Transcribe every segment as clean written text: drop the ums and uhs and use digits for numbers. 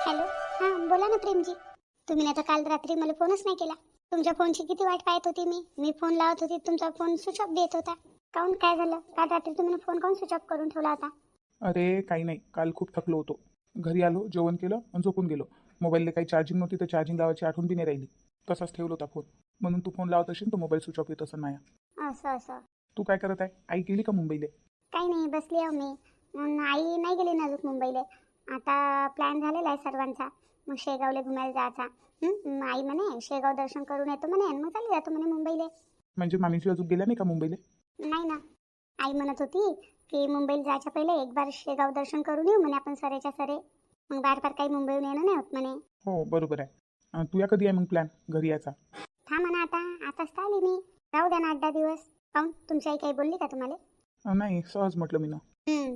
Hello. हां बोला ना प्रेमजी. तुम्ही नाही तर काल रात्री मला फोनच नाही केला. तुमच्या फोनची किती वाट पाहत होती मी फोन लावत होती, तुमचा फोन स्विच ऑफ देत होता. काऊन, काय झालं? काल रात्री तुम्ही फोन काऊन स्विच ऑफ करून ठेवला होता? अरे काही नाही, काल खूप थकलो होतो. घरी आलो, जेवण केलं आणि झोपून गेलो. मोबाईलला काही चार्जिंग नव्हती, तर चार्जिंग लावायची आठवण बी नाही राहिली. तसाच ठेवला होता फोन. म्हणून तू फोन लावत असेल तर मोबाईल स्विच ऑफ येत असं नाही. असं असं. तू काय करत आहे? आई गेली का मुंबईला? काही नाही, बसली आहो मी. आई नाही गेली ना अजून मुंबईला. आता प्लॅन झालेला आहे सर्वांचा, मग शेगावला घुमायला जायचा. आई म्हणे शेगाव दर्शन करून येतो म्हणे आणि मग चालली जातो म्हणे मुंबईला. म्हणजे मामीची अजून गेल्या नाही का मुंबईला? नाही ना, आई म्हणत होती की मुंबईला जायच्या पहिले एक बार शेगाव दर्शन करून येऊ म्हणे आपण सरेच्या सरे. मग बार बार काही मुंबईहून येणं नाही होत म्हणे. हो बरोबर आहे. तुझ्या कधी आहे मग प्लॅन घरी यायचा? थांब म्हणा, आताच तर आली मी. राहू द्या ना 8-10 दिवस. काऊन, तुमची आई काही बोलली का तुम्हाला? नाही, सहज म्हटलं मी ना.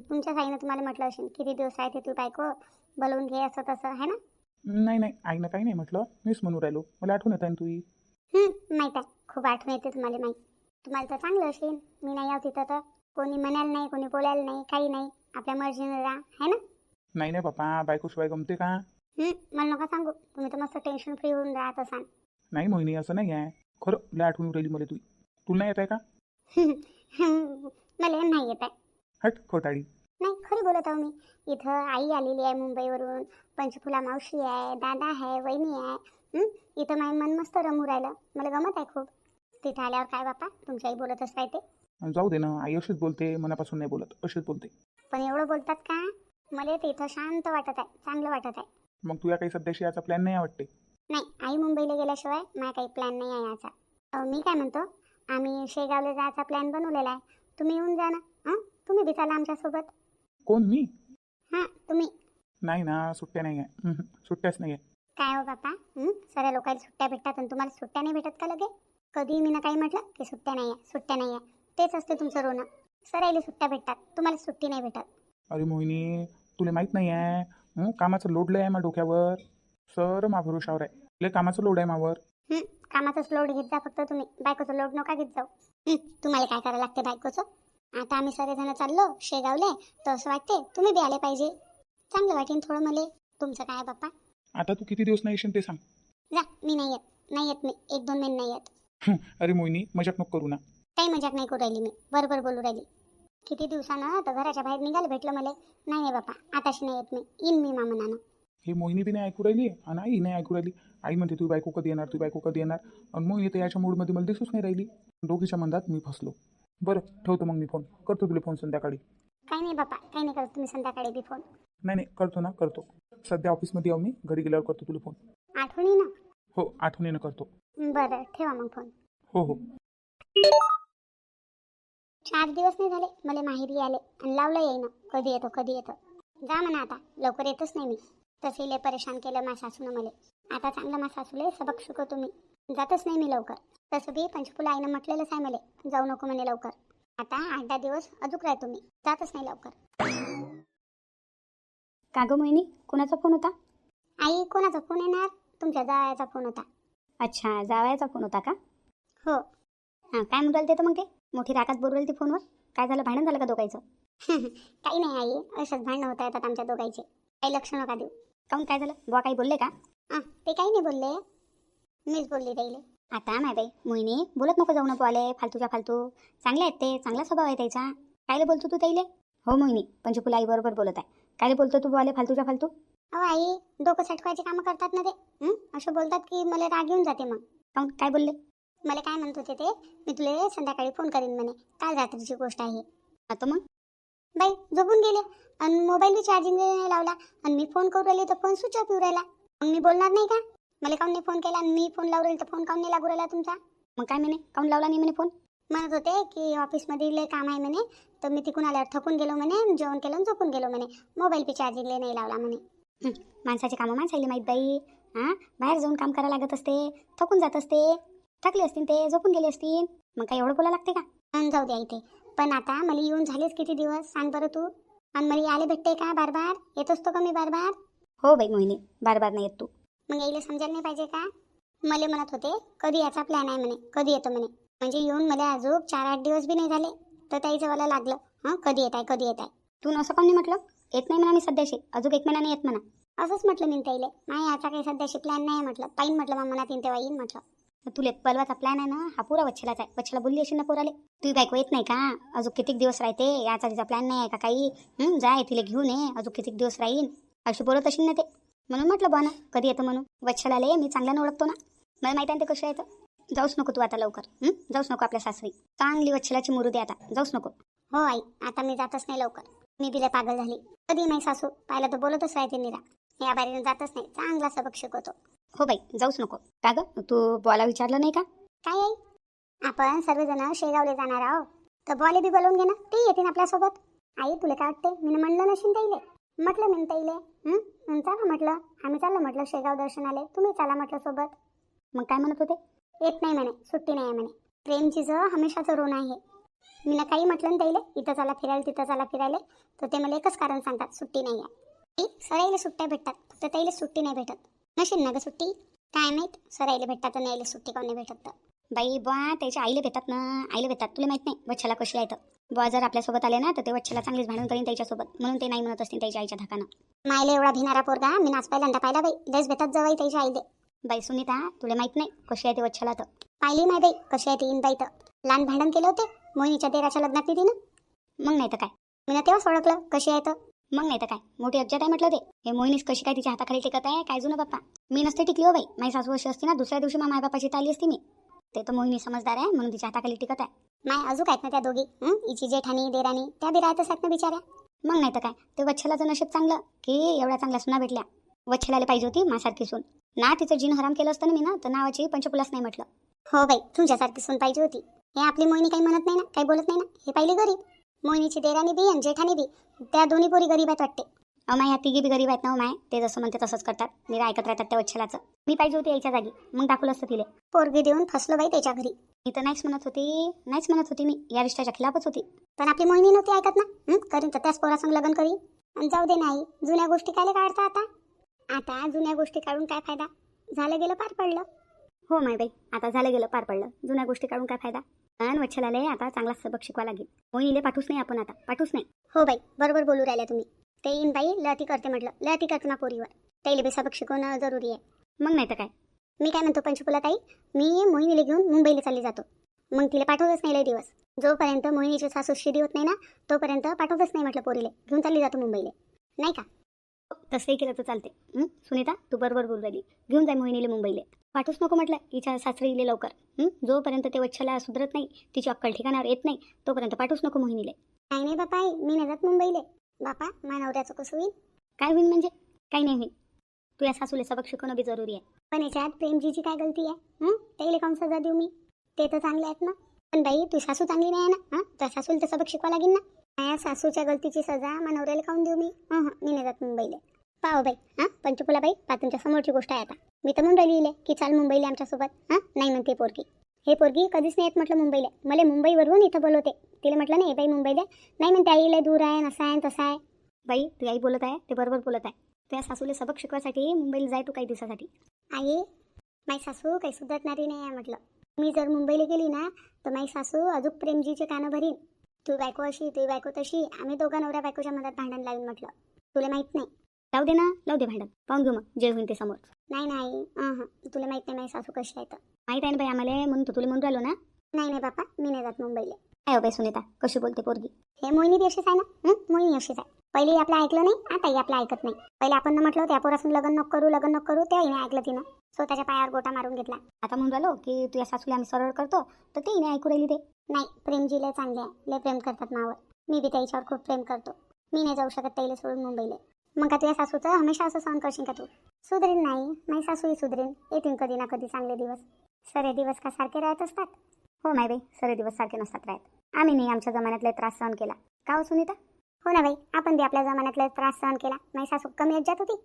तुमच्या आईनं तुम्हाला म्हटलं असेल किती दिवस राहते तू बायको, बोलवून घे असं तसं, आहे ना? नाही नाही, आईनं काही नाही म्हटलं, मीच म्हणून राहिलो. मला आठवण येत आहे तुझी. माहीत आहे, खूप आठवण येते तुम्हाला. माहीत, तुम्हाला तर चांगलं असेल मी नाही आहो तिथं तर. कोणी म्हणायला नाही, कोणी बोलायला नाही, काही नाही. आपल्या मर्जीने राहा, है ना? नाही नाही बापा, बायकोशिवाय गमते का? मला नका सांगू, तुम्ही तर मस्त टेन्शन फ्री होऊन राहत असाल. नाही मोहिनी, असं नाही आहे. खरं लय आठवण राहिली मला तुझी. तुला नाही येत आहे का? मला नाही येत आहे. हट खोटाळी. नाही, खरी बोलत आहो मी. इथं आई आलेली आहे मुंबईवरून, पंचफुला मावशी आहे, दादा आहे, वहिनी आहे. इथं माझं मन मस्त रमू राहिलं, मला गमत आहे खूप. तिथं आल्यावर काय बापा, तुमची आई बोलतच राहते. जाऊ दे ना, आई अशीच बोलते, मनापासून नाही बोलत, अशीच बोलते. पण एवढं बोलतात का? मला ते इथं शांत वाटत आहे, चांगलं वाटत आहे. मग तुझ्या काही सध्याशी याचा प्लॅन नाही वाटते? नाही, आई मुंबईला गेल्याशिवाय माझा काही प्लॅन नाही आहे याचा. मी काय म्हणतो, आम्ही शेगावला जायचा प्लॅन बनवलेला आहे. तुम्ही येऊन जा ना. तुम्ही बी चला आमच्यासोबत. कोण, मी? हां, तुम्ही. नाही ना, सुट्ट्या नाही आहे. सुट्ट्याच नाही आहे. काय हो बापा, सगळ्या लोकांना सुट्ट्या भेटतात आणि तुम्हाला सुट्ट्या नाही भेटत का लगे? कधी मी ना काही म्हटलं की सुट्ट्या नाही आहे, सुट्ट्या नाही आहे. तेच असते तुमचं रोनं. सरायला सुट्ट्या भेटतात, तुम्हाला सुट्टी नाही भेटत. अरे मोहिनी, तुला माहीत नाही आहे, कामाचं लोड लय आहे माझ्या डोक्यावर. सर मा भरोशावर आहे, लय कामाचं लोड आहे मावर. कामाचाच लोड घेत जा फक्त तुम्ही, बायकोचं लोड नका घेत जाऊ. तुम्हाला काय करायला लागते बायकोचं? आता आम्ही सगळेजण चाललो शेगावले, तर असं वाटते तुम्ही बी आले पाहिजे. चांगलं वाटेन थोडं मला. तुमचं काय बाप्पा? आता तू किती दिवस नाही येशील ते सांग. जा, मी नाही येत मी 1-2 महिने नाही येत. अरे मोहिनी, मजाक नको करू ना. काही मजाक नाही करू राहिली मी, बरोबर बोलू राहिली. किती दिवसानं तर घराच्या बाहेर निघायला भेटलं मला. नाही बापा, आताशी नाही येत मी, येईन मी मामनानं. हे मोहिनी बी नाही ऐकू राहिली आणि आई नाही ऐकू राहिली. आई म्हणते तुझी बायको कधी येणार, तुझी बायको कधी येणार, आणि मोहिनी तर याच्या मूडमध्ये मला दिसूच नाही राहिली. दोघीच्या मंदात मी फसलो. बरं ठेवतो मग, मी फोन करतो तुला फोन संध्याकाळी. काही नाही बापा, काही नाही करत तुम्ही संध्याकाळी बी फोन. नाही नाही, करतो ना, करतो. सध्या ऑफिसमध्ये येऊ मी, घरी गेल्यावर करतो तुला फोन. आठवणी ना? हो, आठवणीनं करतो. बरं, ठेवा मग फोन. हो हो. 4 दिवस नाही झाले मला माहेरी आले आणि लावलं येईन. कधी येतो कधी येतो. जा म्हणा आता, लवकर येतच नाही मी. तसे लय परेशान केलं माझ्या सासूनं मला. आता चांगलं माझ्या सासूला सबक शिकवतो मी. जातच नाही मी लवकर. तसं बी पंचफुला आईनं म्हटलेलंच आहे मला, जाऊ नको म्हणे लवकर. आता 8-10 दिवस अजून राहतो मी, जातच नाही लवकर. का गं मोहिनी, कोणाचा फोन होता? आई, कोणाचा फोन येणार? तुमच्या जावयाचा फोन होता. अच्छा, जावयाचा फोन होता का? हो. हां, काय म्हणून राहिली ते मग? ते मोठी रागात बोलू राहिली ती फोनवर. काय झालं, भांडण झालं का दोघायचं? काही नाही आई, अशाच भांडणं होत येतात आमच्या दोघांचे. काही लक्ष नका देऊ. काऊन, काय झालं? बुवा काही बोलले का? ते काही नाही बोलले, मीच बोलली राहिले. आता माय बाई मोहिनी, बोलत नको जाऊ ना बुवाले फालतूच्या फालतू. चांगले आहेत ते, चांगला स्वभाव आहे त्याचा. कायले बोलतो तू त्याईले? हो मोहिनी, पंचफुला आई बरोबर बोलत आहे. कायले बोलतो तू बुवाले फालतूच्या फालतू? अहो आई, डोकं सटकवायचे कामं करतात ना ते. असं बोलतात की मला राग येऊन जाते. मग काऊन, काय बोलले? मला काय म्हणत होते ते, मी तुला संध्याकाळी फोन करीन म्हणे. काल रात्रीची गोष्ट आहे. आता मग बाई झोपून गेले आणि मोबाईल बी चार्जिंग नाही लावला आणि मी फोन करू राहिली तर फोन स्विच ऑफ येऊ राहिला. मग मी बोलणार नाही का? मला काऊन नाही फोन केला आणि मी फोन लावू राहिली तर फोन काऊन नाही लागू राहिला तुमचा? मग काय म्हणे, काऊन लावला नाही म्हणे फोन? म्हणत होते की ऑफिसमध्ये लय काम आहे म्हणे, तर मी तिकून आल्यावर थकून गेलो म्हणे, जेवण केलं आणि झोपून गेलो म्हणे. मोबाईल बी चार्जिंग नाही लावला म्हणे. माणसाचे कामं माणसाला माहीत बाई. हां, बाहेर जाऊन काम करायला लागत असते, थकून जात असते. थकले असतील ते, झोपून गेले असतील. मग काय एवढं बोलायला लागते का? जाऊ द्या इथे. पण आता मला येऊन झालेच किती दिवस सांग बरं तू. आणि मला यायला भेटते का बार बार? येत असतो का मी बार बार? हो बाई मोहिनी, बार बार नाही येत तू. मग यायला समजायला नाही पाहिजे का? मला म्हणत होते कधी याचा प्लॅन आहे म्हणे, कधी येतो म्हणे. म्हणजे येऊन मला अजून 4-8 दिवस बी नाही झाले तर त्याचं मला लागलं, कधी येत आहे कधी येत आहे. तू असं काऊन नाही म्हटलं? येत नाही म्हणा मी सध्याशी, अजून 1 महिना नाही येत म्हणा. असंच म्हटलं मी त्याईले. नाही आता काही सध्याशी प्लॅन नाही म्हटलं. पाहिन म्हटलं मग मनात येईन तेव्हा येईन म्हटलं. तर तुले पलवाचा प्लॅन आहे ना, हा पुरा वच्छलाच आहे. वच्छला बोलली अशी ना पोराले, तुझी बायको येत नाही का, अजून कितीक दिवस राहते, याचा तिचा प्लॅन नाही आहे का काही, जाय तिला घेऊन ये, अजून कितीक दिवस राहीन, अशी बोलत असेल ना ते. म्हणून म्हटलं बुवा ना कधी येतं म्हणून. वच्छलाले मी चांगल्यानं ओळखतो ना, मला माहिती आहे ते कसे येतं. जाऊच नको तू आता लवकर, जाऊच नको आपल्या सासरी. चांगली वच्छलाची मुरू दे आता, जाऊच नको. हो आई, आता मी जातच नाही लवकर. मी बिले पागल झाली. कधी नाही सासू पाहिलं तर बोलतच राहते निरा. या बारीनं जातच नाही. चांगला सबक शिकवतो. हो बाई, जाऊच नको. का गं, तू बॉला विचारलं नाही का? काय आई, आपण सर्वजण शेगावले जाणार आहोत, तर बॉले बी बोलवून घे ना, ते येतील आपल्यासोबत. आई तुला काय वाटते, मी म्हणलं नशीन ताईले. म्हटलं मी ताईले चला म्हटलं, आम्ही चाललो म्हटलं शेगाव दर्शनाले, तुम्ही चला म्हटलं सोबत. मग काय म्हणत होते? येत नाही म्हणे, सुट्टी नाही आहे म्हणे. प्रेमचीचं हमेशाचं ऋण आहे. मी ना काही म्हटलं ना ताईले, इथं चला फिरायला तिथं चला फिरायला, तर ते मला एकच कारण सांगतात, सुट्टी नाही आहे. सराईला सुट्ट्या भेटतात, फक्त ताईले सुट्टी नाही भेटत. नशील ना ग सुट्टी, काय माहीत सराईला भेटतात तर नाही सुट्टी कोण नाही भेटत तर. बाई बुवा त्याच्या आईला भेटतात ना, आईला भेटतात. तुला माहित नाही वच्छला कशी आहे तर. बुवा जर आपल्यासोबत आले ना तर ते वच्छला चांगलीच भांडण करीन त्याच्यासोबत, म्हणून ते नाही म्हणत असतील त्याच्या आईच्या धाकानं. मायले एवढा भिनारा पोरगा मी नाच पहिल्यांदा पाहिला बाई. लस भेटत जवाई त्याच्या आईले. बाई सुनीता, तुला माहित नाही कशी आहे ते वच्छला तर. पाहिली नाही बाई कशी आहे ती इन बाई तर. लहान भांडण केलं होते मोहिनीच्या देराच्या लग्नात तिने. मग नाही तर काय, मी ना तेव्हाच ओळखलं कशी आहे तर. मग नाही तर काय, मोठी अज्जात आहे म्हटलं ते. हे मोहिनीस कशी काय तिच्या हाताखाली टिकत आहे काय जुनं बाप्पा. मी नसते टिकली हो बाई. माझी सासू अशी असती ना, दुसऱ्या दिवशी माय बापाची ताली असती मी. ते तर मोहिनी समजदार आहे म्हणून तिच्या हाताखाली टिकत आहे. माय अजून आहेत ना त्या दोघी, हिची जेठानी देराणी, त्या बी राहतच आहेत ना बिचाऱ्या. मग नाही तर काय, ते वच्छलाचं नशीब चांगलं की एवढ्या चांगल्या सुना भेटल्या. वच्छलाला पाहिजे होती माझ्यासारखी सून ना. तिचं जीन हराम केलं असतं ना मी ना, तर नावाची पंचकुलाच नाही म्हटलं. हो बाई, तुमच्यासारखी सून पाहिजे होती. हे आपली मोहिनी काही म्हणत नाही ना, काही बोलत नाही ना. हे पाहिली गरीब. मोहिनीची देराणी बी आणि जेठानी बी, त्या दोन्ही पोरी गरीब आहेत वाटते. माय ह्या तिघी बी गरीब आहेत ना माय. ते जसं म्हणते तसंच करतात, मी ऐकत राहतात त्या वच्छलाचं. मी पाहिजे होती यायच्या जागी, मग दाखवलं असतं तिले. पोरगी देऊन फसलो बाई त्याच्या घरी. मी तर नाहीच म्हणत होती मी या रिश्त्याच्या खिलाफच होती. पण आपली मोहिनी नव्हती ऐकत ना. करीन तर त्याच पोरासंग लग्न करी. आणि जाऊ दे नाही, जुन्या गोष्टी कायले काढता आता. आता जुन्या गोष्टी काढून काय फायदा, झालं गेलं पार पडलं. हो माय बाई, आता झालं गेलं पार पडलं. जुन्या गोष्टी काढून काय फायदा. आणि वच्छलाले आता चांगला सबक शिकवा लागेल. मोहिनीले पाठवूच नाही आपण आता, पाठवूच नाही. हो बाई, बरोबर बोलू राहिल्या तुम्ही. ते इन बाई लती करते म्हटलं, लती करते ना पोरीवर. त्याला बी सबक शिकवणं जरुरी आहे. मग नाही तर काय. मी काय म्हणतो पंचकुला ताई, मी मोहिनीला घेऊन मुंबईला चालली जातो. मग तिला पाठवतच नाही लय दिवस. जोपर्यंत मोहिनीची सासू शिदी होत नाही ना, तोपर्यंत पाठवतच नाही म्हटलं पोरीले. घेऊन चालली जातो मुंबईला, नाही का. तसंही केलं तर चालते. सुनीता तू बरोबर बोलू राहिली. घेऊन जाय मोहिनीले मुंबईला. पाठवूच नको म्हटलं तिच्या सासरी येईल लवकर. जोपर्यंत ते वच्छला सुधरत नाही, तिची अक्कल ठिकाणावर येत नाही, तोपर्यंत पाठवूच नको मोहिनीले. काही नाही बापा, मी नाही जात मुंबईला. बापा माझ्या नवऱ्याचं कसं होईल. काय होईल म्हणजे काही नाही होईल. तू या सासूले सबक शिकवणं बी जरुरी आहे. पण याच्यात प्रेमजीची काय गलती आहे. त्याला कोण सजा देऊ मी, ते तर चांगले आहेत ना. पण बाई तू सासू चांगली नाही आहे ना. त्या सासूला तर सबक शिकवा लागेल ना. माझ्या सासूच्या गलतीची सजा मग नवऱ्याला खाऊन देऊ मी. मी नाही जात मुंबईला. पाहो बाई, पंचकुला बाई, पा तुमच्या समोरची गोष्ट आहे आता. मी तर म्हणून राहिली की चाल मुंबईला आमच्यासोबत. नाही म्हणते पोरगी. हे पोरगी कधीच नाही येत म्हटलं मुंबईला. मला मुंबईवरून इथं बोलवते. तिला म्हटलं नाही बाई मुंबईला नाही म्हणते, आईला दूर आहे, नसा आहे तसा आहे. बाई तू आई बोलत आहे ते बरोबर बोलत आहे. त्या सासूले सबक शिकवायसाठी मुंबईला जाय तू काही दिवसासाठी. आई माझी सासू काही सुधारणारी नाही आहे म्हटलं. मी जर मुंबईला गेली ना तर माझी सासू अजून प्रेमजीचे कानं भरीन. तू बायको अशी, तू बायको तशी, आम्ही दोघा नवऱ्या बायकोच्या मधात भांडण लावून म्हटलं. तुला माहित नाही. लावू दे ना, लावू दे भांडण. पाहून घेऊ मग जे होईल ते समोर. नाही नाही, तुला माहित नाही माझी सासू कशी आहे तर. माहीत आहे ना बाई आम्हाला, म्हणून तुला म्हणून राहिलो ना. नाही नाही बापा, मी नाही जात मुंबईला. काय हो बाई सुनीता, कशी बोलते पोरगी. हे मोहिनी बी अशीच आहे ना. मोहिनी अशीच आहे. पहिले आपलं ऐकलं नाही, आताही आपलं ऐकत नाही. पहिले आपण म्हटलं त्या पोरासून लग्न नको करू, लग्न नको करू, तेही नाही ऐकलं तिनं. स्वतःच्या पायावर गोटा मारून घेतला. आता म्हणून राहिलो की तू या सासूला आम्ही सरळ करतो, तर तेही नाही ऐकू राहिली ते. नाही, प्रेमजी लय चांगले आहे, लय प्रेम करतात मावर. मी बी त्याच्यावर खूप प्रेम करतो. मी नाही जाऊ शकत त्याला सोडून मुंबईला. मग का तुझ्या सासूचं हमेशा असं सहन करशील का तू. सुधरेन नाही, माझी सासूही सुधरेन. येतील कधी ना कधी चांगले दिवस. सरे दिवस का सारखे राहत असतात. हो नाही बाई, सरे दिवस सारखे नसतात राहत. आम्ही नाही आमच्या जमान्यातले त्रास सहन केला. का हो सुनीता. हो ना बाई, आपण बी आपल्या जमान्यातले त्रास सहन केला. माझी सासू कमी अज्जात होती.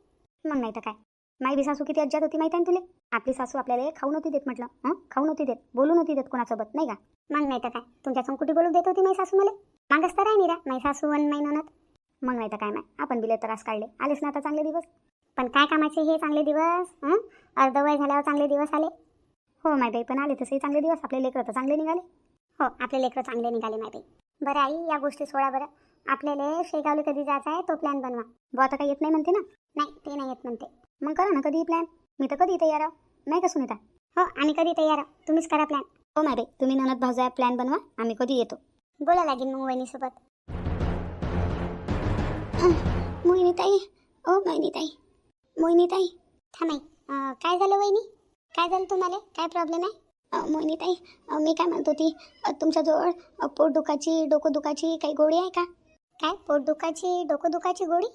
मग नाही तर काय. माई बी सासू किती अज्जात होती माहिती आहे तुला. आपली सासू आपल्याला खाऊ नव्हती देत म्हटलं. खाऊ नव्हती देत, बोलू नव्हती देत कोणासोबत, नाही का. मग नाही तर काय, तुमच्या संकुटी बोलू देत होती माझी सासू मला. मागच तर आहे निरा माझी सासू वन महिन्यात. मग नाही तर काय माय, आपण बिले त्रास काढले. आलेच ना आता चांगले दिवस. पण काय कामाचे हे चांगले दिवस. अर्धवय झाल्यावर चांगले दिवस आले. हो माय बाई, पण आले तसेही चांगले दिवस. आपले लेकरं तर चांगले निघाले. हो, आपले लेकरं चांगले निघाले माय बाई. बरं आई, या गोष्टी सोडा बरं. आपल्याला शेगावला कधी जायचं आहे तो प्लॅन बनवा. बुवा आता काही येत नाही म्हणते ना. नाही ते नाही येत म्हणते. मग करा ना कधी प्लॅन. मी तर कधी तयार आहो. नाही का सुनीता? हो आम्ही कधी तयार आहोत, तुम्हीच करा प्लॅन. हो माय बाई, तुम्ही ननद भाऊजा प्लॅन बनवा, आम्ही कधी येतो. बोला लागेल मग वहिनीसोबत. मोहिनीताई, ओ मोहिनीताई, मोहिनीताई. थांबाई, काय झालं वहिनी? काय झालं तुम्हाला? काय प्रॉब्लेम आहे? मोहिनीताई, मी काय म्हणत होती, तुमच्याजवळ पोट दुखाची डोकं दुखाची काही गोळी आहे का? काय पोट दुखाची डोकं दुखाची गोळी?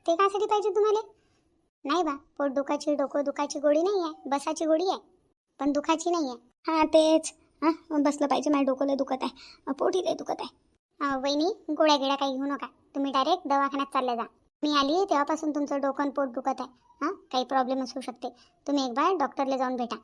ते कासाठी पाहिजे तुम्हाला? नाही बा, पोट दुखाची डोकं दुखाची गोळी नाही आहे, बसाची गोळी आहे, पण दुखाची नाही आहे. हां तेच. हां बसलं पाहिजे, माझ्या डोकं दुखत आहे, पोटी लय दुखत आहे. वहिनी गोळ्या गिळ्या काही घेऊ नका, तुम्ही डायरेक्ट दवाखान्यात चालले जा. मी आली तेव्हापासून तुमचं डोकं आणि पोट दुखत आहे. हां काही प्रॉब्लेम असू शकते, तुम्ही एक बार डॉक्टरला जाऊन भेटा.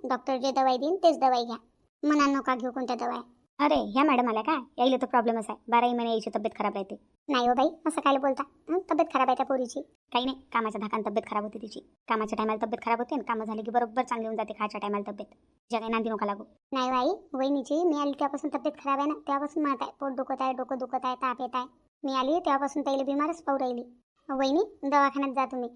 डॉक्टर जे दवाई देईन तेच दवाई घ्या, मना नका घेऊ कोणत्या दवाई. अरे ह्या मॅडम आल्या का? यायला तर प्रॉब्लेमच आहे, 12 महिने यायची तब्येत खराब राहते. नाही हो बाई, असं काय बोलता? तब्येत खराब आहे त्या पोरीची. काही नाही, कामाच्या धाकान तब्येत खराब होते तिची. कामाच्या टायमाला तब्येत खराब होते आणि कामं झाली की बरोबर चांगली होऊन जाते खायच्या टायमाला तब्येत. ज्या काही नांदी नका लागू. नाही बाई, वहिनीची मी आली तेव्हापासून तब्येत खराब आहे ना, तेव्हापासून म्हणत आहे पोट दुखत आहे, डोकं दुखत आहे, ताप येत आहे. मी आली तेव्हापासून ताईला बिमारच पाहू राहिली. वहिनी दवाखान्यात जा तुम्ही.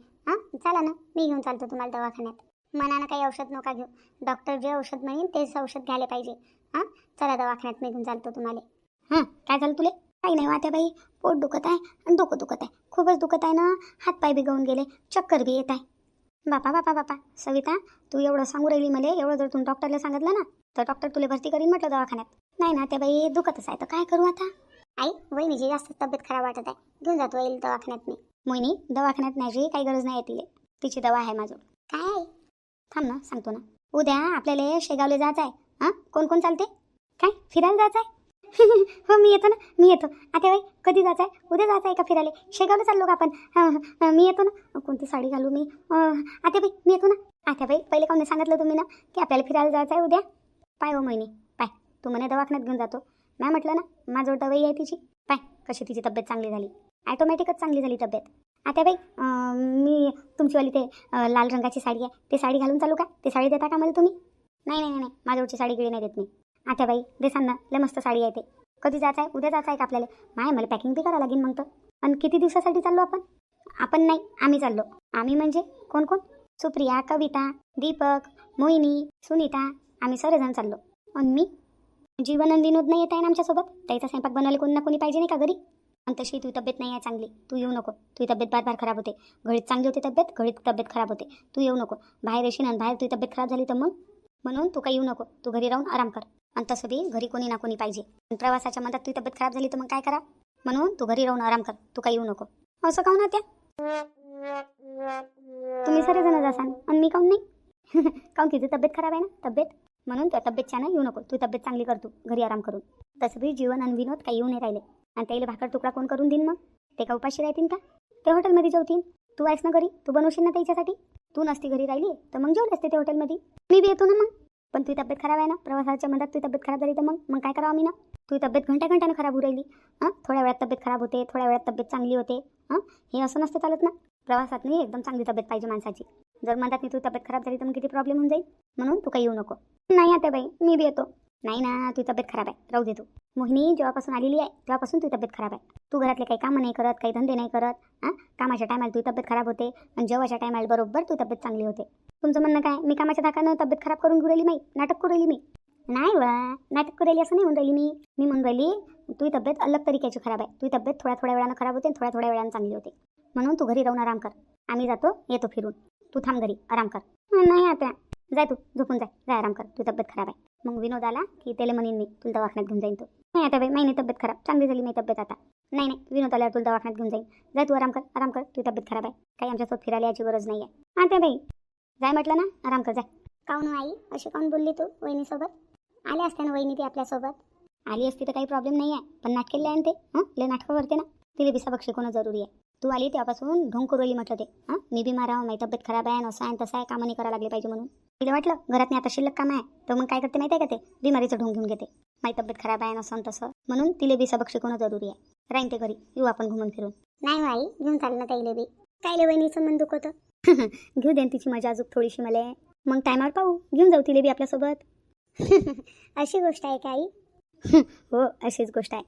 चला ना, मी घेऊन चालतो तुम्हाला दवाखान्यात. मनानं काही औषध नका घेऊ, डॉक्टर जे औषध म्हणेन तेच औषध घ्यायला पाहिजे. चला दवाखान्यात मी घेऊन चालतो तुम्हाला. काय झालं तुले? काही नाही वाट्या बाई, पोट दुखत आहे आणि डोकं दुखत आहे, खूपच दुखत आहे ना. हातपाय बी गळून गेले, चक्कर बी येत आहे. बापा बापा बापा, सविता तू एवढं सांगू राहिली मला, एवढं जर तुम्ही डॉक्टरला सांगितलं ना तर डॉक्टर तुला भरती करीन म्हटलं दवाखान्यात. नाही ना त्या बाई, दुखतच आहे तर काय करू आता? आई वहिनीची जास्त तब्येत खराब वाटत आहे, घेऊन जातो येईल दवाखान्यात मी. मोहिनी दवाखान्यात न्यायची काही गरज नाही तिले, तिची दवा आहे माझं. काय आहे? थांब ना सांगतो ना. उद्या आपल्याला शेगावला जायचं आहे. कोण कोण चालते? काय फिरायला जायचं आहे? हो मी येतो ना, मी येतो. आता बाई कधी जायचं आहे? उद्या जायचं आहे का फिरायला? शेगावला चाललो का आपण? मी येतो ना. कोणती साडी घालू मी? आता बाई मी येतो ना. आता बाई पहिले काऊन सांगितलं तुम्ही ना की आपल्याला फिरायला जायचं आहे उद्या? पाय हो मोहिनी पाय, तू म्हणे दवाखान्यात घेऊन जातो, मी म्हटलं ना माझं दवाई आहे तिची. पाय कशी तिची तब्येत चांगली झाली, ॲटोमॅटिकच चांगली झाली तब्येत. आता बाई मी तुमचीवाली ते लाल रंगाची साडी आहे, ते साडी घालून चालू का? ते साडी देता का मला तुम्ही? नाही नाही नाही, माझ्यावरची साडी गिळी नाही देत मी. आता बाई देसान ना, लय मस्त साडी आहे ते. कधी जायचं आहे? उद्या जायचं आहे का आपल्याला? मला पॅकिंग बी करावं लागेल मग तर. आणि किती दिवसासाठी चाललो आपण? आपण नाही, आम्ही चाललो. आम्ही म्हणजे कोण कोण? सुप्रिया, कविता, दीपक, मोहिनी, सुनीता, आम्ही सर्वजण चाललो. आणि मी जीवन आणि विनोद नाही येत आहे ना आमच्यासोबत? त्याचा स्वयंपाक बनवायला कोणी ना कोणी पाहिजे नाही का घरी? आणि तशी तुझी तब्येत नाही आहे चांगली, तू येऊ नको. तुझी तब्येत बार खराब होते, घडीत चांगली होते तब्येत, घडीत तब्येत खराब होते. तू येऊ नको, बाहेर येशील आणि बाहेर तुझी तब्येत खराब झाली तर मग? म्हणून तू काही येऊ नको, तू घरी राहून आराम कर. आणि तसं बी घरी कोणी ना कोणी पाहिजे. प्रवासाच्या मधात तुझी तब्येत खराब झाली तर मग काय करा? म्हणून तू घरी राहून आराम कर, तू काही येऊ नको. असं काहून ना त्या तुम्ही सर्वजण जासान आणि मी काहून नाही? काहून की तुझी तब्येत खराब आहे ना तब्येत, म्हणून तुझ्या तब्येतच्या येऊ नको. तू तब्येत चांगली कर, तू घरी आराम करून. तसं बी जीवन आणि विनोद काही येऊ नाही राहिले. आणि त्याला भाकर तुकडा कोण करून देईन मग? ते का उपाशी राहतील का? ते हॉटेलमध्ये जेवतील. तू आहेस ना घरी, तू बनवशील ना त्याच्यासाठी. तू नसती घरी राहिली तर मग जेवले असते ते हॉटेलमध्ये. मी बी येतो ना मग. पण तुझी तब्येत खराब आहे ना, प्रवासाच्या मधात तुझी तब्येत खराब झाली तर मग काय करावं आम्ही ना? तुझी तब्येत घंट्यानं खराब होऊ राहिली. थोड्या वेळात तब्येत खराब होते, थोड्या वेळात तब्येत चांगली होते. हे असं नसतं चालत ना. प्रवासात नाही एकदम चांगली तब्येत पाहिजे माणसाची. जर मधात तुझी तब्येत खराब झाली तर मग किती प्रॉब्लेम होऊन जाईल. म्हणून तू काही येऊ नको. नाही आता बाई मी बी येतो. नाही ना, तुझी तब्येत खराब आहे, राहू दे तू. मोहिनी जेव्हापासून आलेली आहे तेव्हापासून तुझी तब्येत खराब आहे. तू घरातले काही कामं नाही करत, काही धंदे नाही करत. कामाच्या टायमाला तुझी तब्येत खराब होते आणि जेव्हाच्या टायमाला बरोबर तुझी तब्येत चांगली होते. तुमचं म्हणणं काय? मी कामाच्या धाकानं तब्येत खराब करून घेऊ राहिली, नाही नाटक करू राहिली मी? नाही वा, नाटक करू राहिली असं नाही म्हणून राहिली मी म्हणून राहिली तुझी तब्येत अलग तरीक्याची खराब आहे. तुझी तब्येत थोड्या वेळानं खराब होते आणि थोड्या वेळानं चांगली होते. म्हणून तू घरी राहून आराम कर. आम्ही जातो, येतो फिरून. तू थांब घरी, आराम कर. नाही आता जाय, तू झोपून जाय आराम कर, तुझी तब्येत खराब आहे. मग विनोद आला की त्याला म्हणेन मी तुला दवाखान्यात घेऊन जाईन. तो नाही आता बाई, नाही तब्येत खराब, चांगली झाली माझी तब्येत आता. नाही विनोद आल्यावर तुला दवाखान्यात घेऊन जाईन. जाय तू आराम कर, तुझी तब्येत खराब आहे. काही आमच्यासोबत फिरायला याची गरज नाही आहे. आता बाई जाय म्हटलं ना, आराम कर, जाय. काऊन आई अशी काऊन बोलली तू वहिनीसोबत? आले असते ना वहिनी ती आपल्यासोबत. आली असती तर काही प्रॉब्लेम नाही आहे, पण नाटकेले आहे ना ते. लय नाटकं करते ना, तिला बी सबक शिकवणं जरुरी आहे. तू आली तेव्हापासून ढोंग करू राहिली म्हटलं ते. मी बी मारावं, माझी तब्येत खराब आहे, असं आहे तसं आहे, कामं नाही करायला लागले पाहिजे म्हणून. तिला वाटलं घरात नाही आता शिल्लक काम आहे, तर मग काय करते माहिती आहे का? ते बिमारीचं ढोंग घेऊन घेते. माझी तब्येत खराब आहे, असं तसं. म्हणून तिला बी सबक शिकवणं जरुरी आहे. राहीन ते घरी, येऊ आपण घुमून फिरून. नाही आई, घेऊन चाल ना ताईले बी. कायले वहिनीचं मन दुखतं? घेऊ देन तिची मजा अजून थोडीशी मला. मग टायमावर पाहू, घेऊन जाऊ तिला बी आपल्यासोबत. अशी गोष्ट आहे का आई? हो अशीच गोष्ट आहे.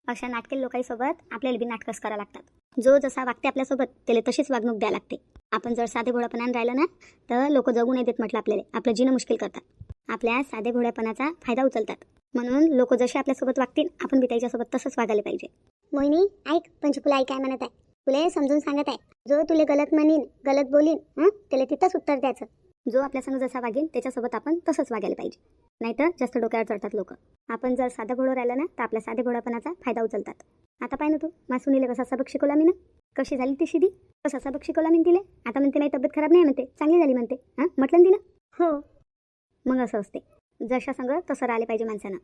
अशा नाटके लोकांसोबत आपल्याला बी नाटकच करावं लागतात. जो जसा वागते आपल्यासोबत त्याला तशीच वागणूक द्यावी लागते. आपण जर साधे भोळ्यापणाने राहिलं ना तर लोक जगू नाही देत म्हटलं आपल्याला. आपलं जीणं मुश्किल करतात. आपल्या साधे भोळ्यापणाचा फायदा उचलतात. म्हणून लोक जसे आपल्यासोबत वागतील आपण बी त्याच्यासोबत तसंच वागायला पाहिजे. मोहिनी ऐक, पंचकुला आई काय म्हणत आहे, तुला समजून सांगत आहे. जो तुले गलत म्हणीन गलत बोलीन त्याला तिथंच उत्तर द्यायचं. जो आपल्या संग जसा वागेल त्याच्यासोबत आपण तसंच वागायला पाहिजे. नाहीतर जास्त डोक्यावर चढतात लोक. आपण जर साधं भोळं राहिलं ना तर आपल्या साधे भोळ्यापणाचा फायदा उचलतात. आता पाय ना तू, माझ्या सुनीला कसा सबक शिकवला मी ना, कशी झाली ती शिदी, कसा सबक शिकवला मी तिला. आता म्हणते माझी तब्येत खराब नाही म्हणते, चांगली झाली म्हणते. म्हटलं ना तिनं. हो मग असं असते, जशा संग तसं राहिले पाहिजे माणसानं.